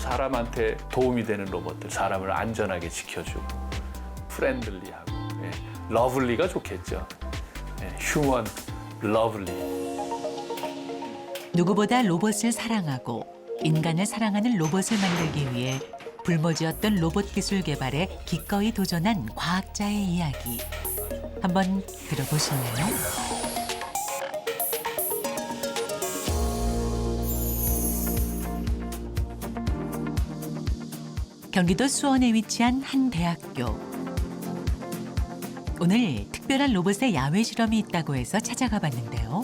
사람한테 도움이 되는 로봇들, 사람을 안전하게 지켜주고 프렌들리하고 러블리가 좋겠죠. 휴먼 러블리. 누구보다 로봇을 사랑하고 인간을 사랑하는 로봇을 만들기 위해 불모지었던 로봇 기술 개발에 기꺼이 도전한 과학자의 이야기. 한번 들어보실래요? 경기도 수원에 위치한 한 대학교. 오늘 특별한 로봇의 야외 실험이 있다고 해서 찾아가 봤는데요.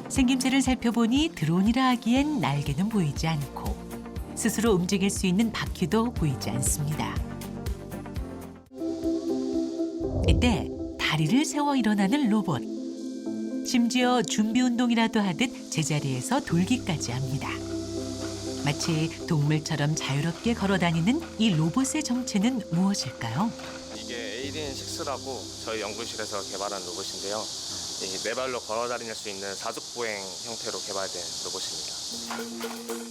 생김새를 살펴보니 드론이라 하기엔 날개는 보이지 않고 스스로 움직일 수 있는 바퀴도 보이지 않습니다. 이때 다리를 세워 일어나는 로봇. 심지어 준비 운동이라도 하듯 제자리에서 돌기까지 합니다. 마치 동물처럼 자유롭게 걸어다니는 이 로봇의 정체는 무엇일까요? 이게 에이딘 6라고 저희 연구실에서 개발한 로봇인데요. 네 발로 걸어 다닐 수 있는 사족보행 형태로 개발된 로봇입니다.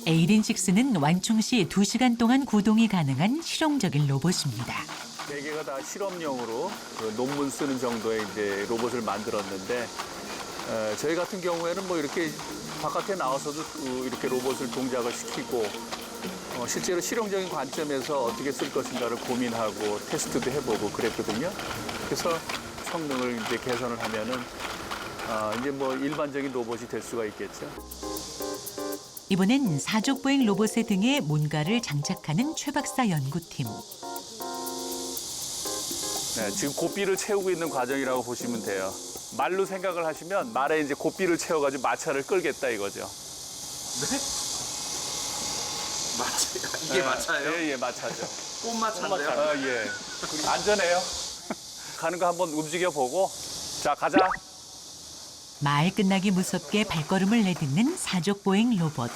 에이딘 6는 완충 시 2시간 동안 구동이 가능한 실용적인 로봇입니다. 대개가 다 실험용으로 논문 쓰는 정도의 이제 로봇을 만들었는데 저희 같은 경우에는 뭐 이렇게 바깥에 나와서도 이렇게 로봇을 동작을 시키고 실제로 실용적인 관점에서 어떻게 쓸 것인가를 고민하고 테스트도 해보고 그랬거든요. 그래서 성능을 이제 개선을 하면은 이제 뭐 일반적인 로봇이 될 수가 있겠죠. 이번엔 사족보행 로봇의 등에 뭔가를 장착하는 최 박사 연구팀. 네, 지금 고삐를 채우고 있는 과정이라고 보시면 돼요. 말로 생각을 하시면 말에 이제 고삐를 채워가지고 마차를 끌겠다 이거죠. 네? 마차, 이게 마차예요? 예, 마차죠. 꽃마차인데요? 예. 안전해요. 가는 거 한번 움직여 보고. 자, 가자. 말 끝나기 무섭게 발걸음을 내딛는 사족보행 로봇.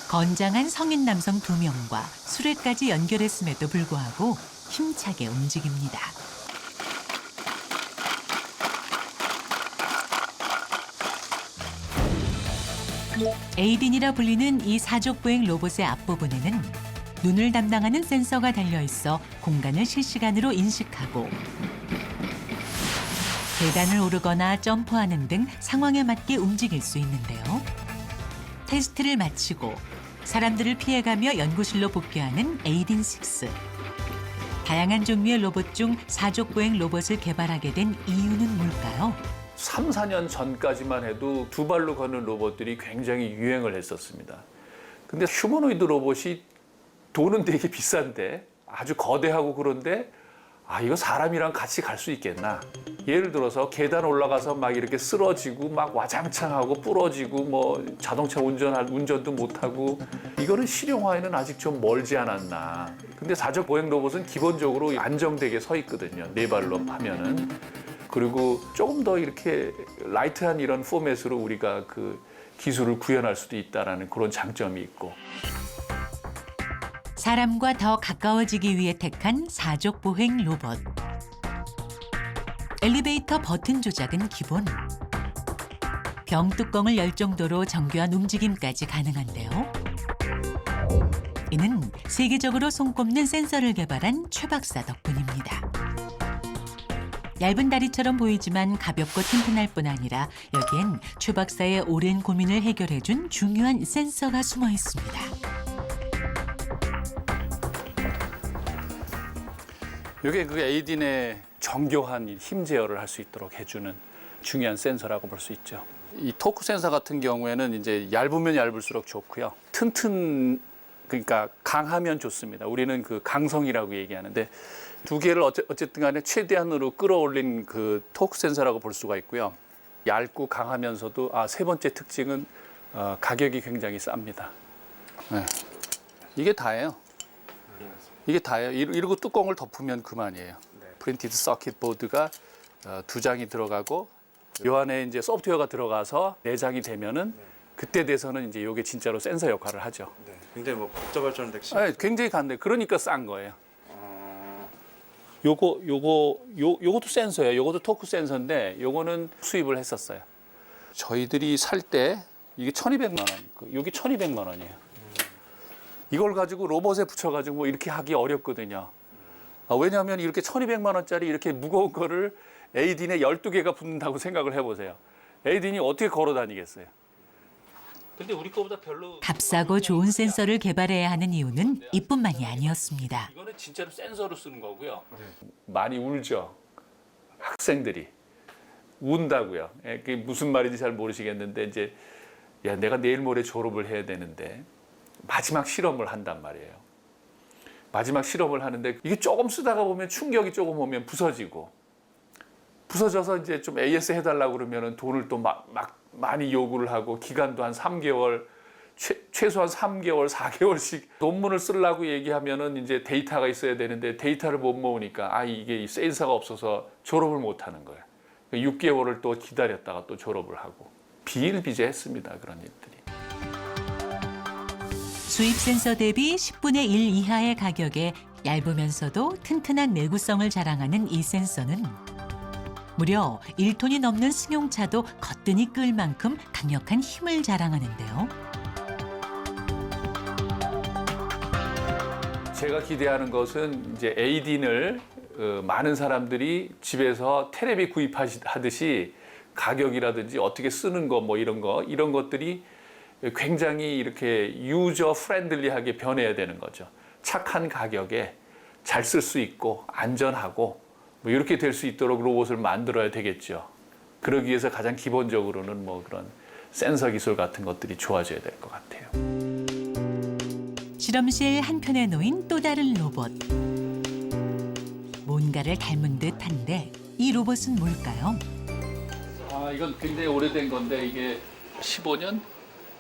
건장한 성인 남성 2명과 수레까지 연결했음에도 불구하고 힘차게 움직입니다. 에이딘이라 불리는 이 사족보행 로봇의 앞부분에는 눈을 담당하는 센서가 달려 있어 공간을 실시간으로 인식하고 계단을 오르거나 점프하는 등 상황에 맞게 움직일 수 있는데요. 테스트를 마치고 사람들을 피해가며 연구실로 복귀하는 에이딘 6. 다양한 종류의 로봇 중 사족보행 로봇을 개발하게 된 이유는 뭘까요? 3, 4년 전까지만 해도 2발로 걷는 로봇들이 굉장히 유행을 했었습니다. 근데 휴머노이드 로봇이 돈은 되게 비싼데 아주 거대하고 그런데 이거 사람이랑 같이 갈 수 있겠나? 예를 들어서 계단 올라가서 막 이렇게 쓰러지고 막 와장창하고 부러지고 뭐 자동차 운전도 못하고 이거는 실용화에는 아직 좀 멀지 않았나. 근데 사족 보행 로봇은 기본적으로 안정되게 서 있거든요. 4발로 하면은. 그리고 조금 더 이렇게 라이트한 이런 포맷으로 우리가 그 기술을 구현할 수도 있다라는 그런 장점이 있고. 사람과 더 가까워지기 위해 택한 사족보행 로봇. 엘리베이터 버튼 조작은 기본. 병 뚜껑을 열 정도로 정교한 움직임까지 가능한데요. 이는 세계적으로 손꼽는 센서를 개발한 최 박사 덕분입니다. 얇은 다리처럼 보이지만 가볍고 튼튼할 뿐 아니라 여기엔 최 박사의 오랜 고민을 해결해준 중요한 센서가 숨어 있습니다. 이게 그 에이딘의 정교한 힘 제어를 할 수 있도록 해주는 중요한 센서라고 볼 수 있죠. 이 토크 센서 같은 경우에는 이제 얇으면 얇을수록 좋고요. 그러니까 강하면 좋습니다. 우리는 그 강성이라고 얘기하는데 두 개를 어쨌든 간에 최대한으로 끌어올린 그 토크 센서라고 볼 수가 있고요. 얇고 강하면서도 세 번째 특징은 가격이 굉장히 쌉니다. 네. 이게 다예요. 이게 다예요. 이러고 뚜껑을 덮으면 그만이에요. 프린티드 서킷 보드가 2장이 들어가고 요 안에 이제 소프트웨어가 들어가서 내장이 되면은 그때 돼서는 이제 이게 진짜로 센서 역할을 하죠. 네. 굉장히 뭐 복잡할 줄 알았는데 네, 굉장히 간대. 그러니까 싼 거예요. 요것도 센서예요. 요것도 토크 센서인데 요거는 수입을 했었어요. 저희들이 살 때 이게 1,200만 원, 여기 1,200만 원이에요. 이걸 가지고 로봇에 붙여가지고 뭐 이렇게 하기 어렵거든요. 왜냐하면 이렇게 1,200만 원짜리 이렇게 무거운 거를 에이딘에 12개가 붙는다고 생각을 해보세요. 에이딘이 어떻게 걸어 다니겠어요? 근데 우리 거보다 별로 값싸고 좋은 센서를 개발해야 하는 이유는 이뿐만이 아니었습니다. 이거는 진짜로 센서로 쓰는 거고요. 많이 울죠. 학생들이 운다고요. 그게 무슨 말인지 잘 모르시겠는데 이제 야 내가 내일 모레 졸업을 해야 되는데 마지막 실험을 한단 말이에요. 마지막 실험을 하는데 이게 조금 쓰다가 보면 충격이 조금 오면 부서져서 이제 좀 AS 해달라고 그러면은 돈을 또 막 많이 요구를 하고 기간도 한 3개월, 최소한 3개월, 4개월씩 논문을 쓰려고 얘기하면은 이제 데이터가 있어야 되는데 데이터를 못 모으니까 이게 이 센서가 없어서 졸업을 못 하는 거예요. 6개월을 또 기다렸다가 또 졸업을 하고 비일비재했습니다. 그런 일들이. 수입 센서 대비 10분의 1 이하의 가격에 얇으면서도 튼튼한 내구성을 자랑하는 이 센서는 무려 1톤이 넘는 승용차도 거뜬히 끌 만큼 강력한 힘을 자랑하는데요. 제가 기대하는 것은 이제 에이딘을 많은 사람들이 집에서 테레비 구입하듯이 가격이라든지 어떻게 쓰는 거 뭐 이런 것들이 굉장히 이렇게 유저 프렌들리하게 변해야 되는 거죠. 착한 가격에 잘 쓸 수 있고 안전하고 뭐 이렇게 될 수 있도록 로봇을 만들어야 되겠죠. 그러기 위해서 가장 기본적으로는 뭐 그런 센서 기술 같은 것들이 좋아져야 될 것 같아요. 실험실 한편에 놓인 또 다른 로봇. 뭔가를 닮은 듯한데 이 로봇은 뭘까요? 이건 굉장히 오래된 건데 이게 15년?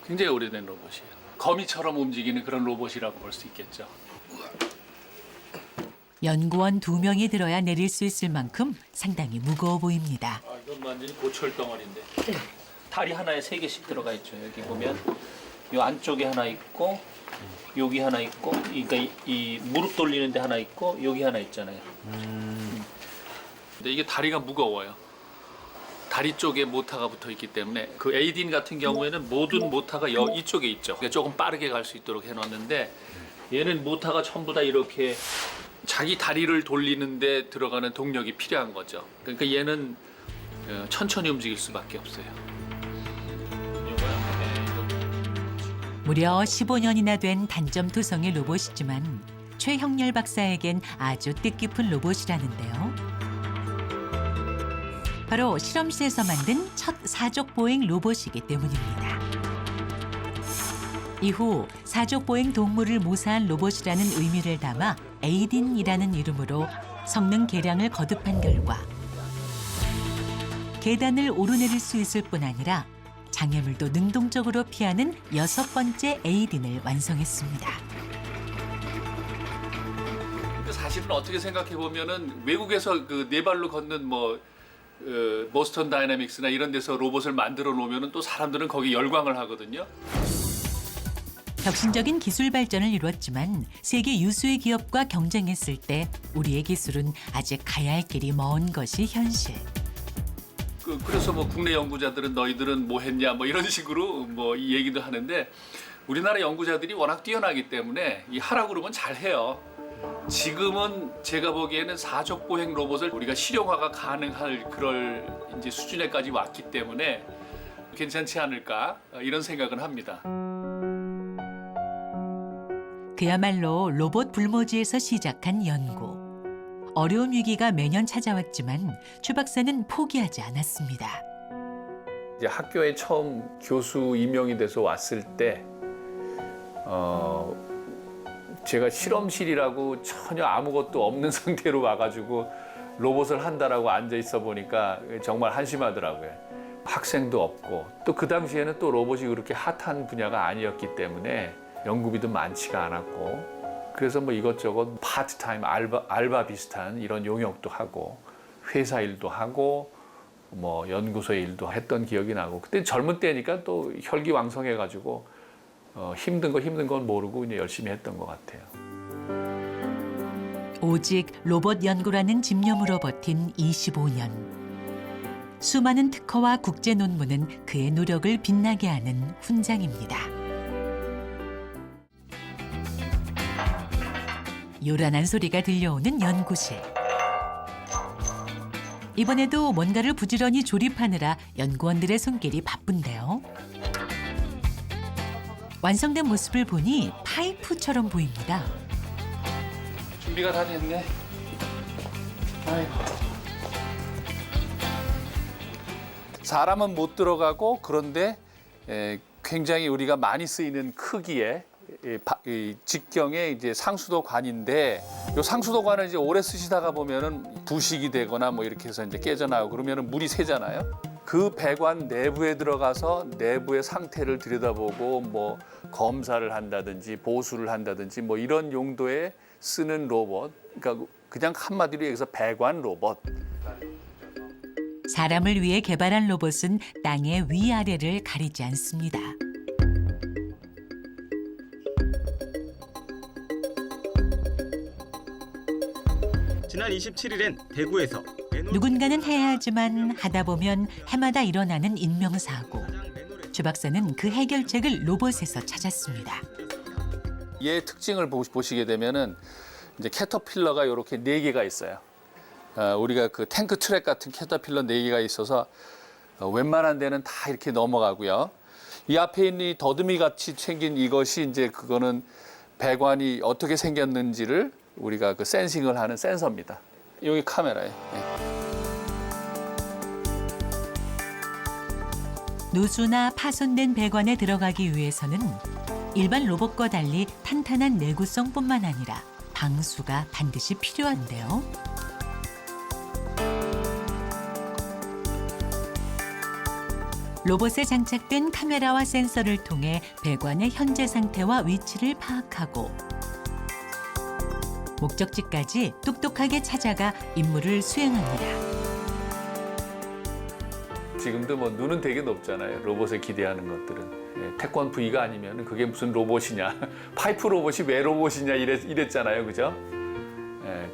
굉장히 오래된 로봇이에요. 거미처럼 움직이는 그런 로봇이라고 볼 수 있겠죠. 연구원 2명이 들어야 내릴 수 있을 만큼 상당히 무거워 보입니다. 이건 완전히 고철 덩어리인데 다리 하나에 3개씩 들어가 있죠. 여기 보면 이 안쪽에 하나 있고 여기 하나 있고 그러니까 이 무릎 돌리는 데 하나 있고 여기 하나 있잖아요. 근데 이게 다리가 무거워요. 다리 쪽에 모터가 붙어 있기 때문에 그 에이딘 같은 경우에는 모든 모터가 이쪽에 있죠. 그러니까 조금 빠르게 갈 수 있도록 해놨는데 얘는 모터가 전부 다 이렇게 자기 다리를 돌리는데 들어가는 동력이 필요한 거죠. 그러니까 얘는 천천히 움직일 수밖에 없어요. 무려 15년이나 된 단점투성이 로봇이지만 최형렬 박사에겐 아주 뜻깊은 로봇이라는데요. 바로 실험실에서 만든 첫 사족 보행 로봇이기 때문입니다. 이후 사족 보행 동물을 모사한 로봇이라는 의미를 담아 에이딘이라는 이름으로 성능 개량을 거듭한 결과 계단을 오르내릴 수 있을 뿐 아니라 장애물도 능동적으로 피하는 6번째 에이딘을 완성했습니다. 사실은 어떻게 생각해 보면은 외국에서 그 네 발로 걷는 보스턴 다이내믹스나 이런 데서 로봇을 만들어 놓으면은 또 사람들은 거기 열광을 하거든요. 혁신적인 기술 발전을 이루었지만 세계 유수의 기업과 경쟁했을 때 우리의 기술은 아직 가야 할 길이 먼 것이 현실. 그래서 뭐 국내 연구자들은 너희들은 뭐 했냐 뭐 이런 식으로 뭐 이 얘기도 하는데 우리나라 연구자들이 워낙 뛰어나기 때문에 이 하라고 그러면 잘해요. 지금은 제가 보기에는 사족 보행 로봇을 우리가 실용화가 가능할 그럴 이제 수준에까지 왔기 때문에 괜찮지 않을까 이런 생각은 합니다. 그야말로 로봇 불모지에서 시작한 연구. 어려운 위기가 매년 찾아왔지만 최 박사는 포기하지 않았습니다. 이제 학교에 처음 교수 임명이 돼서 왔을 때 제가 실험실이라고 전혀 아무것도 없는 상태로 와가지고 로봇을 한다라고 앉아 있어 보니까 정말 한심하더라고요. 학생도 없고 또 그 당시에는 또 로봇이 그렇게 핫한 분야가 아니었기 때문에 연구비도 많지가 않았고 그래서 뭐 이것저것 파트타임 알바 비슷한 이런 용역도 하고 회사 일도 하고 뭐 연구소 일도 했던 기억이 나고 그때 젊은 때니까 또 혈기왕성해가지고 힘든 건 모르고 이제 열심히 했던 것 같아요. 오직 로봇 연구라는 집념으로 버틴 25년. 수많은 특허와 국제 논문은 그의 노력을 빛나게 하는 훈장입니다. 요란한 소리가 들려오는 연구실. 이번에도 뭔가를 부지런히 조립하느라 연구원들의 손길이 바쁜데요. 완성된 모습을 보니 파이프처럼 보입니다. 준비가 다 됐네. 아이고. 사람은 못 들어가고 그런데 굉장히 우리가 많이 쓰이는 크기의 이 직경의 이제 상수도관인데 이 상수도관을 이제 오래 쓰시다가 보면은 부식이 되거나 뭐 이렇게 해서 이제 깨져나오고 그러면은 물이 새잖아요. 그 배관 내부에 들어가서 내부의 상태를 들여다보고 뭐 검사를 한다든지 보수를 한다든지 뭐 이런 용도에 쓰는 로봇. 그러니까 그냥 한마디로 여기서 배관 로봇. 사람을 위해 개발한 로봇은 땅의 위아래를 가리지 않습니다. 지난 27일엔 대구에서 누군가는 해야 하지만 하다 보면 해마다 일어나는 인명사고. 주 박사는 그 해결책을 로봇에서 찾았습니다. 얘의 특징을 보시게 되면은 이제 캐터필러가 이렇게 4개가 있어요. 우리가 그 탱크 트랙 같은 캐터필러 4개가 있어서 웬만한 데는 다 이렇게 넘어가고요. 이 앞에 있는 이 더듬이 같이 생긴 이것이 이제 그거는 배관이 어떻게 생겼는지를 우리가 그 센싱을 하는 센서입니다. 여기 카메라에. 누수나 파손된 배관에 들어가기 위해서는 일반 로봇과 달리 탄탄한 내구성뿐만 아니라 방수가 반드시 필요한데요. 로봇에 장착된 카메라와 센서를 통해 배관의 현재 상태와 위치를 파악하고 목적지까지 똑똑하게 찾아가 임무를 수행합니다. 지금도 뭐 눈은 되게 높잖아요. 로봇에 기대하는 것들은. 태권 V가 아니면 그게 무슨 로봇이냐. 파이프 로봇이 왜 로봇이냐 이랬잖아요. 그죠?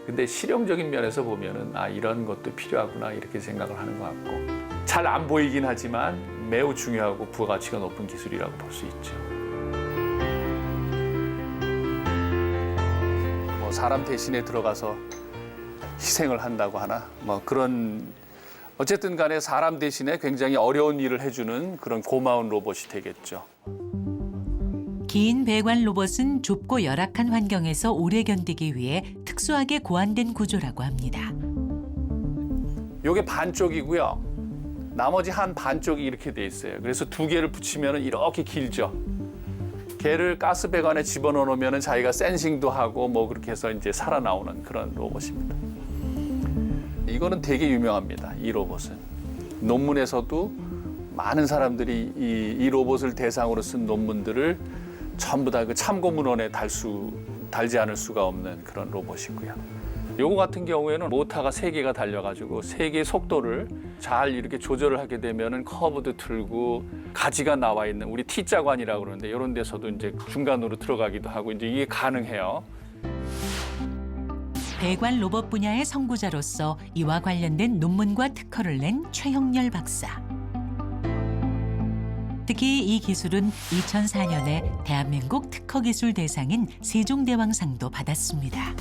근데 실용적인 면에서 보면은 이런 것도 필요하구나 이렇게 생각을 하는 것 같고. 잘 안 보이긴 하지만 매우 중요하고 부가가치가 높은 기술이라고 볼 수 있죠. 뭐 사람 대신에 들어가서 희생을 한다고 하나 뭐 그런 어쨌든 간에 사람 대신에 굉장히 어려운 일을 해주는 그런 고마운 로봇이 되겠죠. 긴 배관 로봇은 좁고 열악한 환경에서 오래 견디기 위해 특수하게 고안된 구조라고 합니다. 이게 반쪽이고요. 나머지 한 반쪽이 이렇게 돼 있어요. 그래서 2개를 붙이면 이렇게 길죠. 걔를 가스 배관에 집어넣어 놓으면 자기가 센싱도 하고 뭐 그렇게 해서 이제 살아나오는 그런 로봇입니다. 이거는 되게 유명합니다. 이 로봇은. 논문에서도 많은 사람들이 이 로봇을 대상으로 쓴 논문들을 전부 다 그 참고 문헌에 달지 않을 수가 없는 그런 로봇이고요. 요거 같은 경우에는 모터가 3개가 달려가지고 3개의 속도를 잘 이렇게 조절을 하게 되면은 커브도 틀고 가지가 나와 있는 우리 T자관이라고 그러는데 이런 데서도 이제 중간으로 들어가기도 하고 이제 이게 가능해요. 배관 로봇 분야의 선구자로서 이와 관련된 논문과 특허를 낸 최형렬 박사. 특히 이 기술은 2004년에 대한민국 특허기술 대상인 세종대왕상도 받았습니다.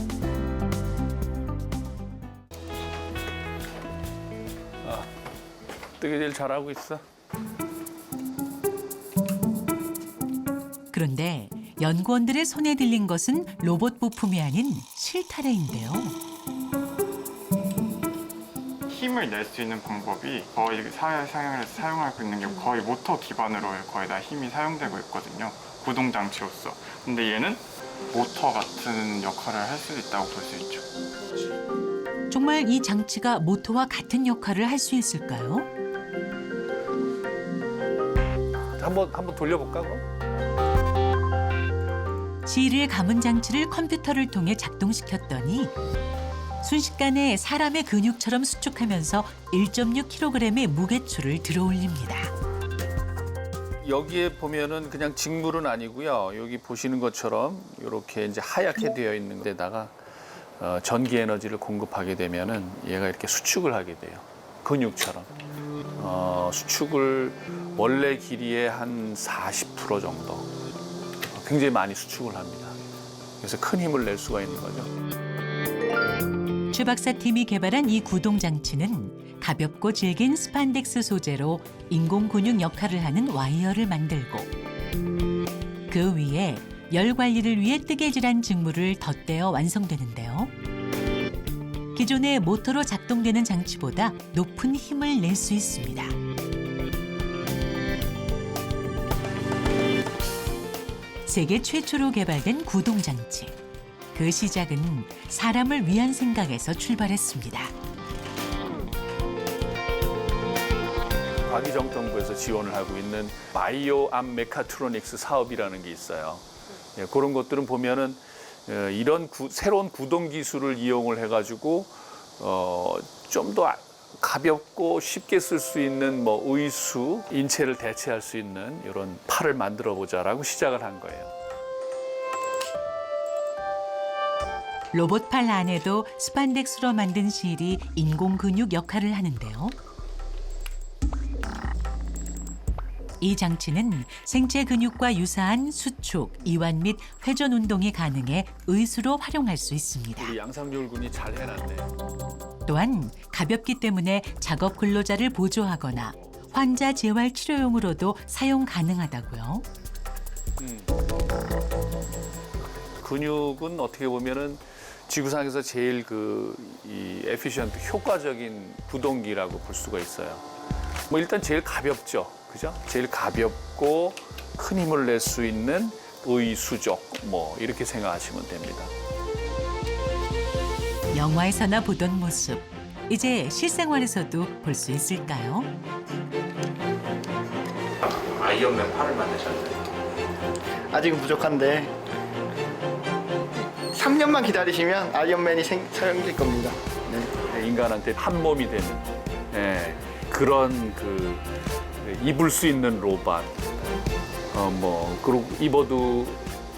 되게 제일 잘하고 있어. 그런데 연구원들의 손에 들린 것은 로봇 부품이 아닌 실타래인데요. 힘을 낼 수 있는 방법이 거의 사용하고 있는 게 거의 모터 기반으로 거의 다 힘이 사용되고 있거든요. 구동 장치로서. 근데 얘는 모터 같은 역할을 할 수도 있다고 볼 수 있죠. 정말 이 장치가 모터와 같은 역할을 할 수 있을까요? 한번 돌려볼까 그럼? 실을 감은 장치를 컴퓨터를 통해 작동시켰더니 순식간에 사람의 근육처럼 수축하면서 1.6kg의 무게추를 들어올립니다. 여기에 보면은 그냥 직물은 아니고요. 여기 보시는 것처럼 이렇게 이제 하얗게 되어 있는 데다가 전기 에너지를 공급하게 되면은 얘가 이렇게 수축을 하게 돼요. 근육처럼. 수축을 원래 길이의 한 40% 정도 굉장히 많이 수축을 합니다. 그래서 큰 힘을 낼 수가 있는 거죠. 최 박사 팀이 개발한 이 구동 장치는 가볍고 질긴 스판덱스 소재로 인공 근육 역할을 하는 와이어를 만들고 그 위에 열 관리를 위해 뜨개질한 직물을 덧대어 완성되는데요. 기존의 모터로 작동되는 장치보다 높은 힘을 낼 수 있습니다. 세계 최초로 개발된 구동 장치. 그 시작은 사람을 위한 생각에서 출발했습니다. 과기정통부에서 지원을 하고 있는 바이오 암 메카트로닉스 사업이라는 게 있어요. 예, 그런 것들은 보면은 이런 새로운 구동 기술을 이용을 해가지고 좀 더 가볍고 쉽게 쓸 수 있는 뭐 의수, 인체를 대체할 수 있는 이런 팔을 만들어 보자라고 시작을 한 거예요. 로봇팔 안에도 스판덱스로 만든 실이 인공 근육 역할을 하는데요. 이 장치는 생체 근육과 유사한 수축, 이완 및 회전 운동이 가능해 의수로 활용할 수 있습니다. 우리 양상률 군이 잘 해놨네. 또한 가볍기 때문에 작업 근로자를 보조하거나 환자 재활 치료용으로도 사용 가능하다고요. 근육은 어떻게 보면은 지구상에서 제일 이 에피션트 효과적인 구동기라고 볼 수가 있어요. 뭐 일단 제일 가볍죠, 그죠? 제일 가볍고 큰 힘을 낼 수 있는 의수족 뭐 이렇게 생각하시면 됩니다. 영화에서나 보던 모습, 이제 실생활에서도 볼 수 있을까요? 아이언맨 팔을 만드셨는데 아직은 부족한데 3년만 기다리시면 아이언맨이 사용될 겁니다. 네. 인간한테 한 몸이 되는 그런 입을 수 있는 로봇. 그리고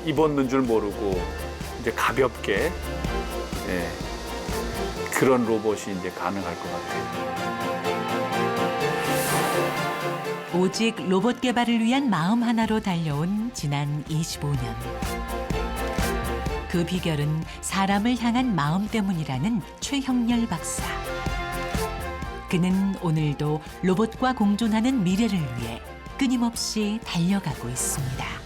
입었는 줄 모르고 이제 가볍게 그런 로봇이 이제 가능할 것 같아요. 오직 로봇 개발을 위한 마음 하나로 달려온 지난 25년. 그 비결은 사람을 향한 마음 때문이라는 최형렬 박사. 그는 오늘도 로봇과 공존하는 미래를 위해 끊임없이 달려가고 있습니다.